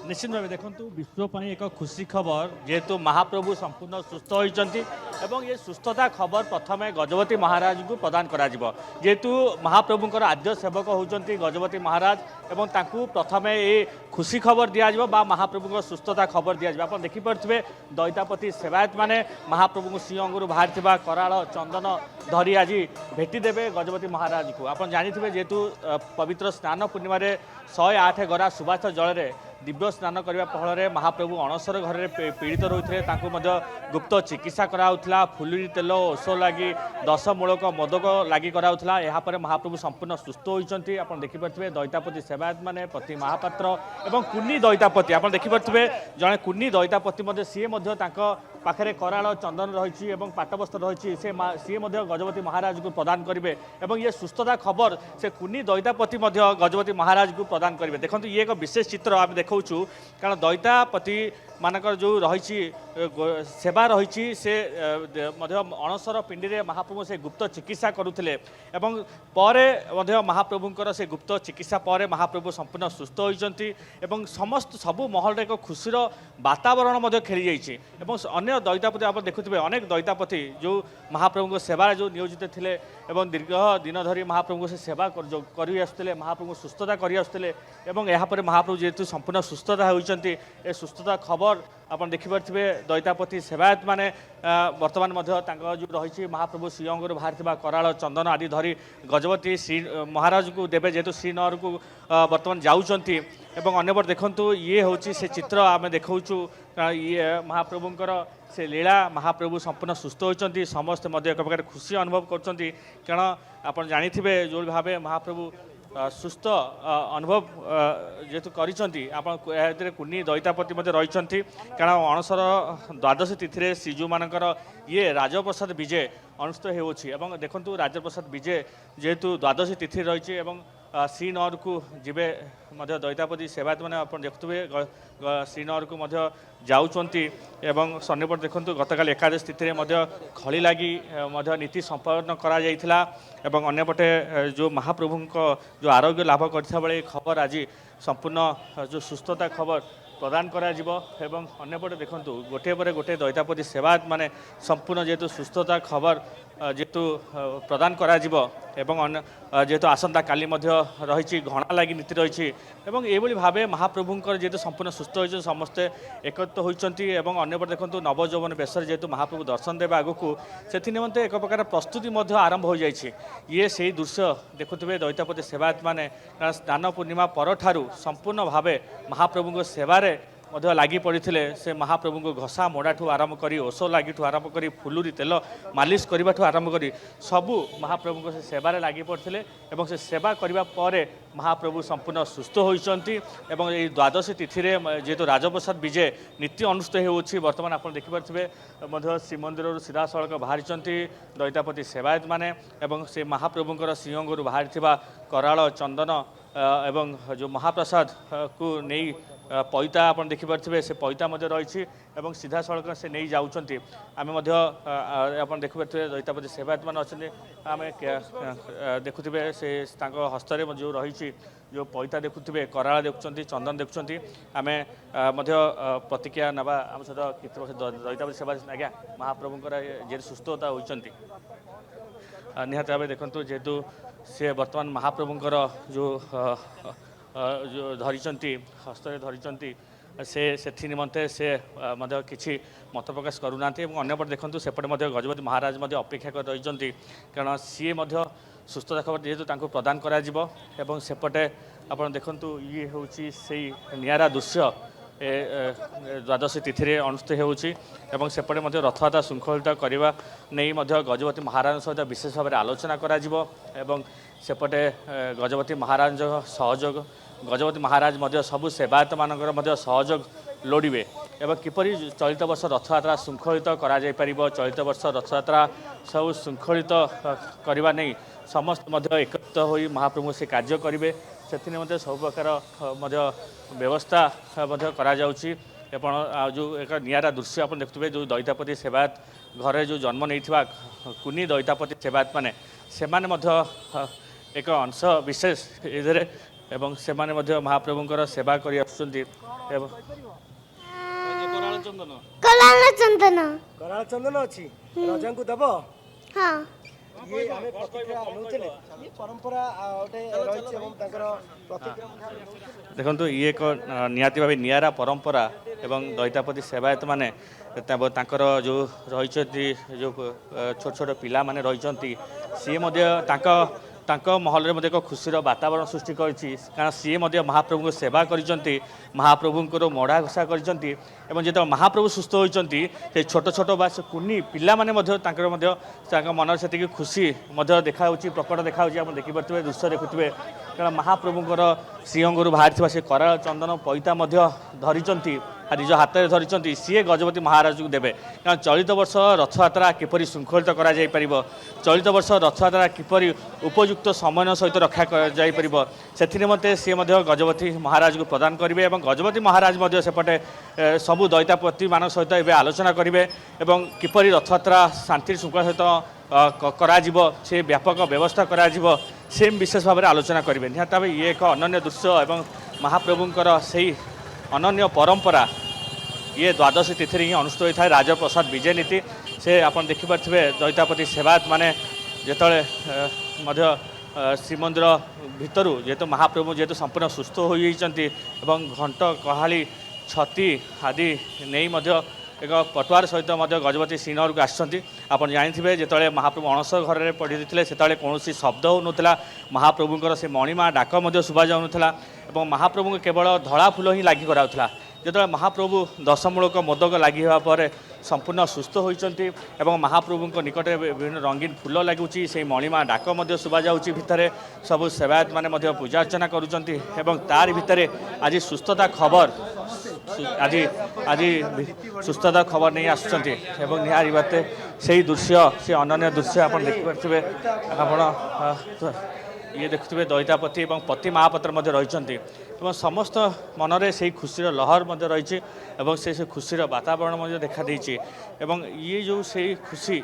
निश्चित भाव देखु विश्व एक खुशी खबर जेहेतु महाप्रभु संपूर्ण सुस्थ होती ये सुस्थता खबर प्रथम गजपति महाराज को प्रदान करा जेहेतु महाप्रभुंर आद्य सेवक होती गजपति महाराज एवं तांकु प्रथम ये खुशी खबर दिज्व महाप्रभु सुस्थता खबर दिज्व आप देखिपे दैतापति सेवायत मैंने महाप्रभु सिंहंगु बाहर कराल चंदन धरी आज भेटीदेवे गजपति महाराज को आप जानी जेहेतु पवित्र स्नान पूर्णिम 108 गरा सुबास जल दिव्य स्नान करने फल महाप्रभु अणसर घर पीड़ित रोते गुप्त चिकित्सा कराला फुलुरी तेल ओष लगी 10 मूलक मदक लगी कराला यापर महाप्रभु संपूर्ण सुस्थ होती आप देखिपे दैतापति सेवायत मैंने प्रति महापात्र एवं कुन्नी दैतापति आप देखिपे जड़े कुन्नी दैतापति सी पाखे कराल चंदन रही पाटबस्त्र रही सी गजपति महाराज को प्रदान करेंगे और ये सुस्थता खबर से कुन्नी दैतापति गजपति महाराज को प्रदान करेंगे देखो ये एक विशेष चित्र आम देखा कारण दैतापति मानकर जो रही सेवा रही से अणसर पिंडी में महाप्रभु से गुप्त चिकित्सा करुले महाप्रभुंर से गुप्त चिकित्सा पर महाप्रभु संपूर्ण सुस्थ होती समस्त सबू महल एक खुशीर वातावरण खेली जाइए अन्य दैतापति आप देखुए अनेक दैतापति जो महाप्रभु सेवा जो नियोजित थे दीर्घ दिन धरी महाप्रभु से सेवा कर महाप्रभु सुस्थता कर महाप्रभु जेहेतु संपूर्ण सुस्थता होती सुस्थता खबर आप देखिपे दैतापति सेवायत मैंने बर्तमान जो रही महाप्रभु सिंहंगु बाहर कराल चंदन आदि धरी गजपति श्री महाराज को देवे जेहेतु श्रीनगर को बर्तमान जाऊँगी अन्यपर देखु ये हूँ से चित्र आम देखा ये महाप्रभुंर से लीला महाप्रभु संपूर्ण सुस्थ होती समस्त एक प्रकार खुशी अनुभव कर आप जानी जो भाव महाप्रभु सुस्थ अनुभव जेहेतु कर कुन्नी दैतापति रही कारण अणसर द्वादश तिथि श्रीजू मानकर ये राजप्रसाद विजय अनुष्ठित हो देखु राजप्रसाद विजय जेहेतु द्वादशी तिथि रही श्रीनगर को जीवे दैतापति सेवायत मैंने आप देखुए श्रीनगर को जाऊँगी सन्निपट देखु गतकाल एकादश तिथि खली लगी नीति संपादन करपटे जो महाप्रभु जो आरोग्य लाभ कर खबर आज संपूर्ण जो सुस्थता खबर प्रदान करपटे देखु गोटे पर गोटे दैतापति सेवायत माने संपूर्ण जेहेतु सुस्थता खबर जेहेतु प्रदान जेहेतु आसंता काली रही घणा लगी नीति रही ये भाव महाप्रभुंर जेहेतु संपूर्ण सुस्थ होती समस्ते एकत्र होती अन्यपटे देखो नवजौवन बेश जेहेतु महाप्रभु दर्शन देवा आग को से निमंते एक प्रकार प्रस्तुति आरंभ हो जाए ये से दृश्य देखुए दैतापति सेवायत मैंने स्नान पूर्णिमा पर संपूर्ण भाव महाप्रभु सेवार लगी पड़ी से महाप्रभु को घसा मोड़ाठू आरंभ कर ओष लगी आरंभ कर फुलुरी तेल मालिश करने आरंभ कर सबू महाप्रभु से सेवार लगी पड़ते से सेवा करने पर महाप्रभु संपूर्ण सुस्थ होती द्वादशी तिथि जेहेतु राजप्रसाद विजय नीति अनुष्ठित हो बर्तमान आप देखिपे श्रीमंदिर सीधा सड़क बाहरी दैतापति सेवायत मैंने से महाप्रभुंर सिंहंगु बाहर कराल चंदन एवं जो महाप्रसाद को नहीं पैता आप देखिपे से पैता रही सीधा सड़क से नहीं जाऊँगी आम देखिपे दैतापति सेवायत मान अच्छे आम देखुए से हस्तर जो रही जो पैता देखुए कराला देखुं चंदन देखुं आम प्रतिक्रिया नवा आम सहित दैतापति सेवायत आज्ञा महाप्रभुंर जे सुस्थता होती निहत भाव देखु जेहेतु से बर्तमान महाप्रभुंर जो धरी हस्तर धरी से निमंते से किसी मत प्रकाश करूना अन्यपटे देखो सेपटे गजपति महाराज अपेक्षा कर रही कारण सी सुस्थता खबर जेहेतु प्रदान कर सेपटे आप देखु ये हूँ से निरा दृश्य द्वादशी तिथि अनुष्ठित होपटे रथयात्रा श्रृंखलित करने नहीं गजपति महाराज सहित विशेष भाव में आलोचना सेपटे गजपति महाराज सहयोग गजपति महाराज सबू सेवायत मानकर सहयोग लोड़े एवं किपरि चलित वर्ष रथयात्रा श्रृंखलित कर चलित वर्ष रथयात्रा सब श्रृंखलित करने नहीं समस्त एकत्रित हो महाप्रभु से कार्य करेंगे से निमंते सब प्रकार व्यवस्था जो एक निरा दृश्य आप देखुए जो दैतापति सेवायत घरे जो जन्म नहीं कुनी दैतापति सेवायत मैंने एक अंश विशेष ଏବଂ ସେମାନେ ମଧ୍ୟ ମହାପ୍ରଭୁଙ୍କର ସେବା କରି ଆସୁଛନ୍ତି ଏବଂ କରାଳ ଚନ୍ଦନ କଲାଳ ଚନ୍ଦନ କରାଳ ଚନ୍ଦନ ଅଛି ରଜାଙ୍କୁ ଦବ ହଁ ଇଏ ଆମେ ପ୍ରତିକ୍ରିୟା ନେଉଥିଲେ ଇଏ ପରମ୍ପରା ଗୋଟେ ରହିଛି ଏବଂ ତାଙ୍କର ପ୍ରତିକ୍ରିୟା ଦେଖନ୍ତୁ ଇଏ ଏକ ନିହାତି ଭାବେ ନିଆରା ପରମ୍ପରା ଏବଂ ଦଇତାପତି ସେବାୟତ ମାନେ ତାଙ୍କର ଯେଉଁ ରହିଛନ୍ତି ଯେଉଁ ଛୋଟ ଛୋଟ ପିଲାମାନେ ରହିଛନ୍ତି ସିଏ ମଧ୍ୟ ତାଙ୍କ ମହଲରେ ମଧ୍ୟ ଏକ ଖୁସିର ବାତାବରଣ ସୃଷ୍ଟି କରିଛି କାରଣ ସିଏ ମଧ୍ୟ ମହାପ୍ରଭୁଙ୍କୁ ସେବା କରିଛନ୍ତି ମହାପ୍ରଭୁଙ୍କର ମଡ଼ା ଘୋଷା କରିଛନ୍ତି ଏବଂ ଯେତେବେଳେ ମହାପ୍ରଭୁ ସୁସ୍ଥ ହୋଇଛନ୍ତି ସେ ଛୋଟ ଛୋଟ ବା ସେ କୁନି ପିଲାମାନେ ମଧ୍ୟ ତାଙ୍କ ମନରେ ସେତିକି ଖୁସି ମଧ୍ୟ ଦେଖାଯାଉଛି ପ୍ରକଟ ଦେଖାଯାଉଛି ଆପଣ ଦେଖିପାରୁଥିବେ ଦୃଶ୍ୟ ଦେଖୁଥିବେ କାରଣ ମହାପ୍ରଭୁଙ୍କର ଶ୍ରୀଅଙ୍ଗରୁ ବାହାରିଥିବା ସେ କରାଳ ଚନ୍ଦନ ପଇତା ମଧ୍ୟ ଧରିଛନ୍ତି ନିଜ ହାତରେ ଧରିଛନ୍ତି ସିଏ ଗଜପତି ମହାରାଜକୁ ଦେବେ କାରଣ ଚଳିତ ବର୍ଷ ରଥଯାତ୍ରା କିପରି ଶୃଙ୍ଖଳିତ କରାଯାଇପାରିବ ଚଳିତ ବର୍ଷ ରଥଯାତ୍ରା କିପରି ଉପଯୁକ୍ତ ସମୟ ସହିତ ରକ୍ଷା କରାଯାଇପାରିବ ସେଥିନିମନ୍ତେ ସିଏ ମଧ୍ୟ ଗଜପତି ମହାରାଜକୁ ପ୍ରଦାନ କରିବେ ଏବଂ ଗଜପତି ମହାରାଜ ମଧ୍ୟ ସେପଟେ ସବୁ ଦଇତାପତିମାନଙ୍କ ସହିତ ଏବେ ଆଲୋଚନା କରିବେ ଏବଂ କିପରି ରଥଯାତ୍ରା ଶାନ୍ତି ଶୃଙ୍ଖଳା ସହିତ କରାଯିବ ସେ ବ୍ୟାପକ ବ୍ୟବସ୍ଥା କରାଯିବ ସେ ବିଶେଷ ଭାବରେ ଆଲୋଚନା କରିବେ ନିହାତି ଭାବେ ଇଏ ଏକ ଅନନ୍ୟ ଦୃଶ୍ୟ ଏବଂ ମହାପ୍ରଭୁଙ୍କର ସେହି ଅନନ୍ୟ ପରମ୍ପରା ଇଏ ଦ୍ୱାଦଶୀ ତିଥିରେ ହିଁ ଅନୁଷ୍ଠିତ ହୋଇଥାଏ ରାଜପ୍ରସାଦ ବିଜେ ନୀତି ସେ ଆପଣ ଦେଖିପାରୁଥିବେ ଦଇତାପତି ସେବାୟତ ମାନେ ଯେତେବେଳେ ମଧ୍ୟ ଶ୍ରୀମନ୍ଦିର ଭିତରୁ ଯେହେତୁ ମହାପ୍ରଭୁ ଯେହେତୁ ସମ୍ପୂର୍ଣ୍ଣ ସୁସ୍ଥ ହୋଇଯାଇଛନ୍ତି ଏବଂ ଘଣ୍ଟ କହାଳି ଛତି ଆଦି ନେଇ ମଧ୍ୟ ଏକ ପଟୁଆର ସହିତ ମଧ୍ୟ ଗଜପତି ଶ୍ରୀନଗରକୁ ଆସିଛନ୍ତି ଆପଣ ଜାଣିଥିବେ ଯେତେବେଳେ ମହାପ୍ରଭୁ ଅଣସର ଘରରେ ପଡ଼ିଥିଲେ ସେତେବେଳେ କୌଣସି ଶବ୍ଦ ହେଉନଥିଲା ମହାପ୍ରଭୁଙ୍କର ସେ ମଣିମା ଡାକ ମଧ୍ୟ ଶୁଭାଯାଉନଥିଲା ଏବଂ ମହାପ୍ରଭୁଙ୍କୁ କେବଳ ଧଳା ଫୁଲ ହିଁ ଲାଗି କରାଉଥିଲା ଯେତେବେଳେ ମହାପ୍ରଭୁ ଦଶମୂଳକ ମୋଦକ ଲାଗି ହେବା ପରେ ସମ୍ପୂର୍ଣ୍ଣ ସୁସ୍ଥ ହୋଇଛନ୍ତି ଏବଂ ମହାପ୍ରଭୁଙ୍କ ନିକଟରେ ବିଭିନ୍ନ ରଙ୍ଗୀନ ଫୁଲ ଲାଗୁଛି ସେହି ମଣିମା ଡାକ ମଧ୍ୟ ଶୁଭାଯାଉଛି ଭିତରେ ସବୁ ସେବାୟତ ମାନେ ମଧ୍ୟ ପୂଜା ଅର୍ଚ୍ଚନା କରୁଛନ୍ତି ଏବଂ ତାରି ଭିତରେ ଆଜି ସୁସ୍ଥତା ଖବର ଆଜି ସୁସ୍ଥତା ଖବର ନେଇ ଆସୁଛନ୍ତି ଏବଂ ନିହାତି ଭାବେ ସେହି ଦୃଶ୍ୟ ସେ ଅନନ୍ୟ ଦୃଶ୍ୟ ଆପଣ ଦେଖିପାରୁଥିବେ ଆପଣ ଇଏ ଦେଖୁଥିବେ ଦଇତାପତି ଏବଂ ପତି ମହାପାତ୍ର ମଧ୍ୟ ରହିଛନ୍ତି ଏବଂ ସମସ୍ତ ମନରେ ସେହି ଖୁସିର ଲହର ମଧ୍ୟ ରହିଛି ଏବଂ ସେ ଖୁସିର ବାତାବରଣ ମଧ୍ୟ ଦେଖାଦେଇଛି ଏବଂ ଇଏ ଯେଉଁ ସେହି ଖୁସି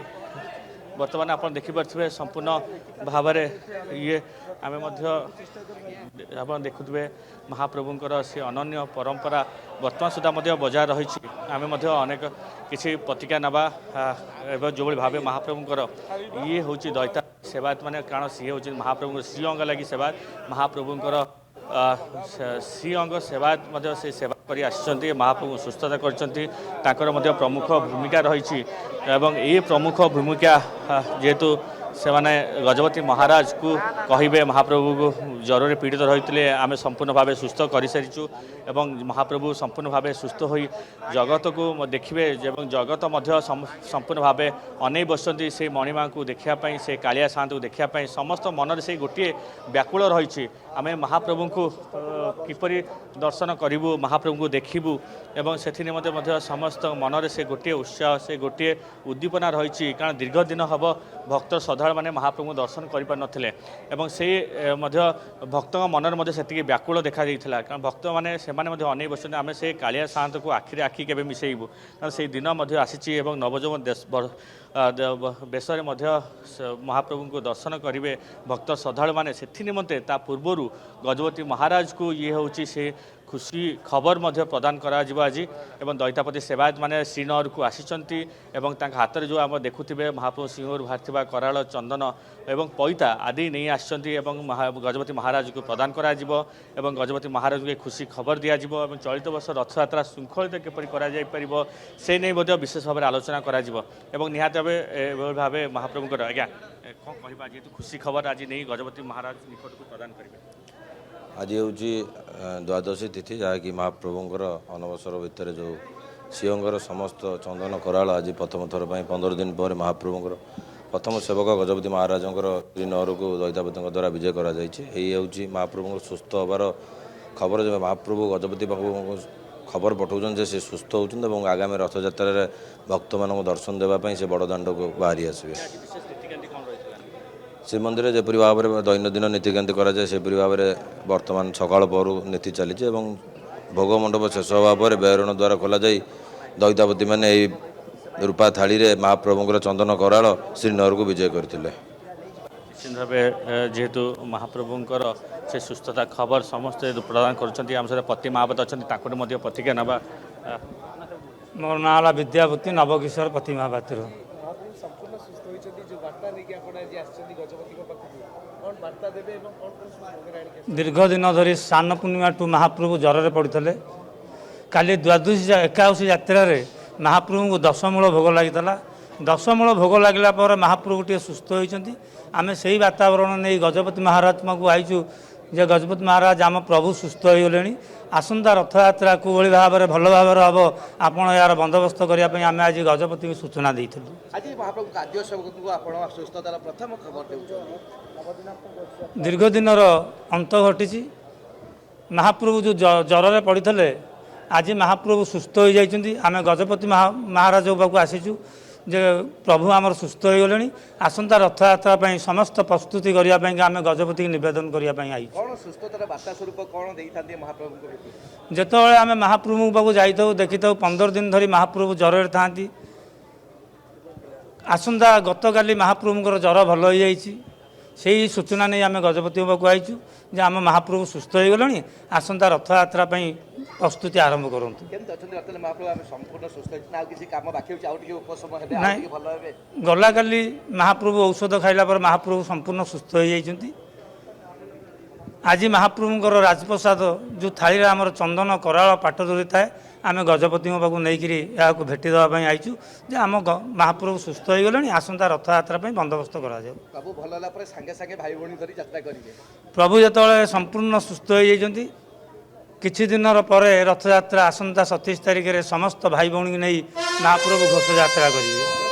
ବର୍ତ୍ତମାନ ଆପଣ ଦେଖିପାରୁଥିବେ ସମ୍ପୂର୍ଣ୍ଣ ଭାବରେ ଇଏ ଆମେ ମଧ୍ୟ ଆପଣ ଦେଖୁଥିବେ ମହାପ୍ରଭୁଙ୍କର ସେ ଅନନ୍ୟ ପରମ୍ପରା ବର୍ତ୍ତମାନ ସୁଦ୍ଧା ମଧ୍ୟ ବଜାୟ ରହିଛି ଆମେ ମଧ୍ୟ ଅନେକ କିଛି ପ୍ରତିକ୍ରିୟା ନେବା ଏବଂ ଯେଉଁଭଳି ଭାବେ ମହାପ୍ରଭୁଙ୍କର ଇଏ ହେଉଛି ଦଇତା ସେବାୟତ ମାନେ କାରଣ ସିଏ ହେଉଛି ମହାପ୍ରଭୁଙ୍କର ଶ୍ରୀଅଙ୍ଗ ଲାଗି ସେବାୟତ ମହାପ୍ରଭୁଙ୍କର ଶ୍ରୀଅଙ୍ଗ ସେବାୟତ ମଧ୍ୟ ସେ ସେବା କରି ଆସିଛନ୍ତି ମହାପ୍ରଭୁ ସୁସ୍ଥତା କରିଛନ୍ତି ତାଙ୍କର ମଧ୍ୟ ପ୍ରମୁଖ ଭୂମିକା ରହିଛି ଏବଂ ଏହି ପ୍ରମୁଖ ଭୂମିକା ଯେହେତୁ ସେମାନେ ଗଜପତି ମହାରାଜକୁ କହିବେ ମହାପ୍ରଭୁକୁ ଜ୍ୱରରେ ପୀଡ଼ିତ ରହିଥିଲେ ଆମେ ସମ୍ପୂର୍ଣ୍ଣ ଭାବେ ସୁସ୍ଥ କରିସାରିଛୁ ଏବଂ ମହାପ୍ରଭୁ ସମ୍ପୂର୍ଣ୍ଣ ଭାବେ ସୁସ୍ଥ ହୋଇ ଜଗତକୁ ଦେଖିବେ ଏବଂ ଜଗତ ମଧ୍ୟ ସମ୍ପୂର୍ଣ୍ଣ ଭାବେ ଅନେଇ ବସିଛନ୍ତି ସେଇ ମଣିମାଙ୍କୁ ଦେଖିବା ପାଇଁ ସେ କାଳିଆ ସାଆନ୍ତକୁ ଦେଖିବା ପାଇଁ ସମସ୍ତ ମନରେ ସେଇ ଗୋଟିଏ ବ୍ୟାକୁଳ ରହିଛି ଆମେ ମହାପ୍ରଭୁଙ୍କୁ କିପରି ଦର୍ଶନ କରିବୁ ମହାପ୍ରଭୁଙ୍କୁ ଦେଖିବୁ ଏବଂ ସେଥିନିମନ୍ତେ ମଧ୍ୟ ସମସ୍ତ ମନରେ ସେ ଗୋଟିଏ ଉତ୍ସାହ ସେ ଗୋଟିଏ ଉଦ୍ଦୀପନା ରହିଛି କାରଣ ଦୀର୍ଘ ଦିନ ହେବ ଭକ୍ତ ଶ୍ରଦ୍ଧାଳୁମାନେ ମହାପ୍ରଭୁଙ୍କୁ ଦର୍ଶନ କରିପାରିନଥିଲେ ଏବଂ ସେଇ ମଧ୍ୟ ଭକ୍ତଙ୍କ ମନରେ ମଧ୍ୟ ସେତିକି ବ୍ୟାକୁଳ ଦେଖାଯାଇଥିଲା କାରଣ ଭକ୍ତମାନେ ସେମାନେ ମଧ୍ୟ ଅନେଇ ବସିଛନ୍ତି ଆମେ ସେ କାଳିଆ ସାଆନ୍ତକୁ ଆଖିରେ ଆଖି କେବେ ମିଶାଇବୁ କାରଣ ସେଇ ଦିନ ମଧ୍ୟ ଆସିଛି ଏବଂ ନବଯୌବନ ବେଶରେ ମଧ୍ୟ ମହାପ୍ରଭୁଙ୍କୁ ଦର୍ଶନ କରିବେ ଭକ୍ତ ଶ୍ରଦ୍ଧାଳୁମାନେ ସେଥିନିମନ୍ତେ ତା ପୂର୍ବରୁ ଗଜପତି ମହାରାଜକୁ ଇଏ ହେଉଛି ସେ ଖୁସି ଖବର ମଧ୍ୟ ପ୍ରଦାନ କରାଯିବ ଆଜି ଏବଂ ଦଇତାପତି ସେବାୟତ ମାନେ ଶ୍ରୀନଗରକୁ ଆସିଛନ୍ତି ଏବଂ ତାଙ୍କ ହାତରେ ଯେଉଁ ଆମେ ଦେଖୁଥିବେ ମହାପ୍ରଭୁ ସିଂହରୁ ବାହାରିଥିବା କରାଳ ଚନ୍ଦନ ଏବଂ ପଇତା ଆଦି ନେଇ ଆସିଛନ୍ତି ଏବଂ ଗଜପତି ମହାରାଜକୁ ପ୍ରଦାନ କରାଯିବ ଏବଂ ଗଜପତି ମହାରାଜଙ୍କୁ ଖୁସି ଖବର ଦିଆଯିବ ଏବଂ ଚଳିତ ବର୍ଷ ରଥଯାତ୍ରା ଶୃଙ୍ଖଳିତ କିପରି କରାଯାଇପାରିବ ସେ ନେଇ ମଧ୍ୟ ବିଶେଷ ଭାବରେ ଆଲୋଚନା କରାଯିବ ଏବଂ ନିହାତି ଭାବେ ମହାପ୍ରଭୁଙ୍କର ଆଜ୍ଞା କ'ଣ କହିବା ଯେହେତୁ ଖୁସି ଖବର ଆଜି ନେଇ ଗଜପତି ମହାରାଜ ନିକଟକୁ ପ୍ରଦାନ କରିବେ ଆଜି ହେଉଛି ଦ୍ୱାଦଶୀ ତିଥି ଯାହାକି ମହାପ୍ରଭୁଙ୍କର ଅନବସର ଭିତରେ ଯେଉଁ ସିଂହଙ୍କର ସମସ୍ତ ଚନ୍ଦନ କରାଳ ଆଜି ପ୍ରଥମ ଥର ପାଇଁ 15 ଦିନ ପରେ ମହାପ୍ରଭୁଙ୍କର ପ୍ରଥମ ସେବକ ଗଜପତି ମହାରାଜଙ୍କର ଶ୍ରୀନଗରକୁ ଦଇତାପତିଙ୍କ ଦ୍ୱାରା ବିଜୟ କରାଯାଇଛି ଏହି ହେଉଛି ମହାପ୍ରଭୁଙ୍କର ସୁସ୍ଥ ହେବାର ଖବର ଯେ ମହାପ୍ରଭୁ ଗଜପତି ପାଖକୁ ଖବର ପଠାଉଛନ୍ତି ଯେ ସେ ସୁସ୍ଥ ହେଉଛନ୍ତି ଏବଂ ଆଗାମୀ ରଥଯାତ୍ରାରେ ଭକ୍ତମାନଙ୍କୁ ଦର୍ଶନ ଦେବା ପାଇଁ ସେ ବଡ଼ଦାଣ୍ଡକୁ ବାହାରି ଆସିବେ ଶ୍ରୀମନ୍ଦିରରେ ଯେପରି ଭାବରେ ଦୈନନ୍ଦିନ ନୀତିକାନ୍ତି କରାଯାଏ ସେପରି ଭାବରେ ବର୍ତ୍ତମାନ ସକାଳ ପହରୁ ନୀତି ଚାଲିଛି ଏବଂ ଭୋଗ ମଣ୍ଡପ ଶେଷ ହେବା ପରେ ବେହେରଣ ଦ୍ୱାର ଖୋଲାଯାଇ ଦଇତାପତିମାନେ ଏହି ରୂପା ଥାଳିରେ ମହାପ୍ରଭୁଙ୍କର ଚନ୍ଦନ କରାଳ ଶ୍ରୀନଗରକୁ ବିଜୟ କରିଥିଲେ निश्चित भाव जेहेतु महाप्रभुंकर से सुस्थता खबर समस्ते प्रदान करुँच आम सहित पति महापत अच्छा प्रतिज्ञा नवा मोर नाँ है विद्यापति नवकिशोर पति महापात्र। महाप्रभु संपूर्ण सुस्थ होइछथि जो वार्ता लेके आपण आज आछथि गजपति को पाखु कोन वार्ता देबे एवं कोन कोन भोग राणी दीर्घ दिन धरी स्नान पूर्णिमा टू महाप्रभु ज्वर पड़ते काली द्वादशी एकादशी यात्रा महाप्रभु को दशमूल भोग लगी दशमूल भोग लगला महाप्रभु टे सुस्थ होती आम से वातावरण नहीं गजपति महाराज को आईचु जे गजपति महाराज आम प्रभु सुस्थ हो गले आसंता रथयात्रा को भाव में भल भाव हम आपण यार बंदोबस्त करने आम आज गजपति को सूचना देलु। आज महाप्रभु खाद्य सेवक को आपण सुस्थतार प्रथम खबर देउछन दीर्घ दिन अंत घटी महाप्रभु जो ज्वर पड़ते आज महाप्रभु सुस्थ हो जाती आम गजपति महाराज पाक आसीचु जे प्रभु आमर सुस्थ हो गले आसंता रथयात्रा समस्त प्रस्तुति करने आम गजपति की नवेदन करने आई कौन सुस्थतार वार्ता स्वरूप कौन देइथांती महाप्रभु को जितेबाला आम महाप्रभु पाक जाई 15 दिन धरी महाप्रभु ज्वर था आसंता गतकाली महाप्रभुंर ज्वर भल हो जाइए से ही सूचना नहीं आम गजपति पाक आईचु जे आम महाप्रभु सुस्थ हो गले आसंता रथयात्रा प्रस्तुति आरंभ करूँ केमते अछन रतन महाप्रभु आम संपूर्ण सुस्थ ना किसी काम बाकी होची आउट के उपशम हेबे नहीं। आउट के भल हेबे गला काली महाप्रभु औषध खाइला पर महाप्रभु संपूर्ण सुस्थ हो जाइछन्ति आज महाप्रभुंकर राजप्रसाद जो थाली आमर चंदन कराल पाट दूरी थाए आम गजपति पाक नहीं भेटी देवाई आईचु जे आम महाप्रभु सुस्थ हो गले आसंता रथयात्रा बंदोबस्त करा जाऊ। प्रभु भल होला पर संगे संगे भाई भणी धरी यात्रा करिवे प्रभु जो संपूर्ण सुस्थ हो जाइछन्ति किछि दिन पर रथयात्रा आसंता 27 तारिख में समस्त भाई भौणी नहीं महाप्रभु घोष यात्रा करेंगे।